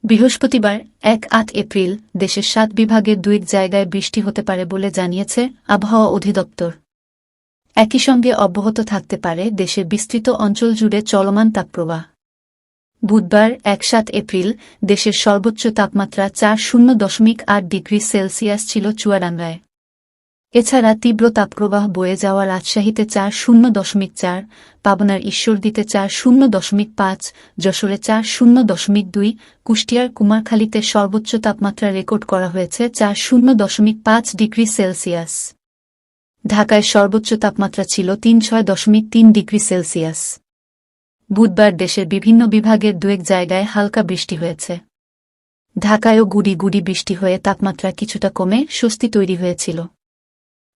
বৃহস্পতিবার ১-৮ এপ্রিল দেশের ৭ বিভাগের ২ জায়গায় বৃষ্টি হতে পারে বলে জানিয়েছে আবহাওয়া অধিদপ্তর। একই সঙ্গে অব্যাহত থাকতে পারে দেশের বিস্তৃত অঞ্চল জুড়ে চলমান তাপপ্রবাহ। বুধবার ১-৭ এপ্রিল দেশের সর্বোচ্চ তাপমাত্রা ৪.০.৮ ডিগ্রি সেলসিয়াস ছিল চুয়াডাঙ্গায়। এছাড়া তীব্র তাপপ্রবাহ বয়ে যাওয়া রাজশাহীতে ৪.০.৪, পাবনার ঈশ্বরদীতে ৪.০.৫, যশোরে ৪.০.২, কুষ্টিয়ার কুমারখালীতে সর্বোচ্চ তাপমাত্রা রেকর্ড করা হয়েছে ৪.০.৫ ডিগ্রি সেলসিয়াস। ঢাকায় সর্বোচ্চ তাপমাত্রা ছিল ৩৬.৩ ডিগ্রি সেলসিয়াস। বুধবার দেশের বিভিন্ন বিভাগের ২ জায়গায় হালকা বৃষ্টি হয়েছে। ঢাকায়ও গুড়ি গুড়ি বৃষ্টি হয়ে তাপমাত্রা কিছুটা কমে স্বস্তি তৈরি হয়েছিল।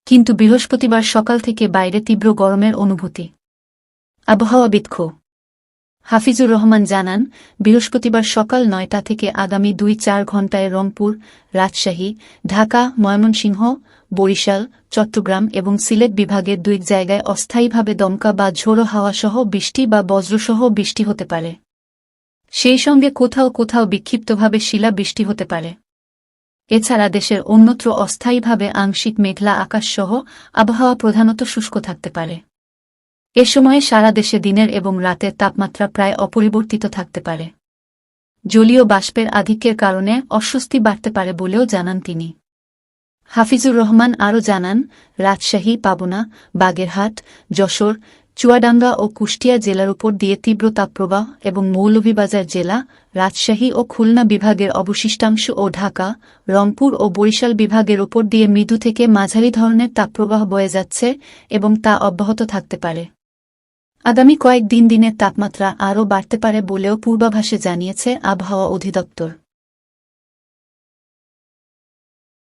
কিন্তু বৃহস্পতিবার সকাল থেকে বাইরে তীব্র গরমের অনুভূতি। আবহাওয়াবিদ হাফিজুর রহমান জানান, বৃহস্পতিবার সকাল ৯টা থেকে আগামী ২-৪ ঘণ্টায় রংপুর, রাজশাহী, ঢাকা, ময়মনসিংহ, বরিশাল, চট্টগ্রাম এবং সিলেট বিভাগের ২ জায়গায় অস্থায়ীভাবে দমকা বা ঝোড়ো হাওয়াসহ বৃষ্টি বা বজ্রসহ বৃষ্টি হতে পারে। সেই সঙ্গে কোথাও কোথাও বিক্ষিপ্তভাবে শিলা বৃষ্টি হতে পারে। এছাড়া দেশের অন্যত্র অস্থায়ীভাবে আংশিক মেঘলা আকাশসহ আবহাওয়া প্রধানত শুষ্ক থাকতে পারে। এ সময়ে সারা দেশে দিনের এবং রাতের তাপমাত্রা প্রায় অপরিবর্তিত থাকতে পারে। জলীয় বাষ্পের আধিক্যের কারণে অস্বস্তি বাড়তে পারে বলেও জানান তিনি। হাফিজুর রহমান আরও জানান, রাজশাহী, পাবনা, বাগেরহাট, যশোর, চুয়াডাঙ্গা ও কুষ্টিয়া জেলার উপর দিয়ে তীব্র তাপপ্রবাহ এবং মৌলভীবাজার জেলা, রাজশাহী ও খুলনা বিভাগের অবশিষ্টাংশ ও ঢাকা, রংপুর ও বরিশাল বিভাগের উপর দিয়ে মৃদু থেকে মাঝারি ধরনের তাপপ্রবাহ বয়ে যাচ্ছে এবং তা অব্যাহত থাকতে পারে। আগামী কয়েকদিন দিনের তাপমাত্রা আরও বাড়তে পারে বলেও পূর্বাভাসে জানিয়েছে আবহাওয়া অধিদপ্তর।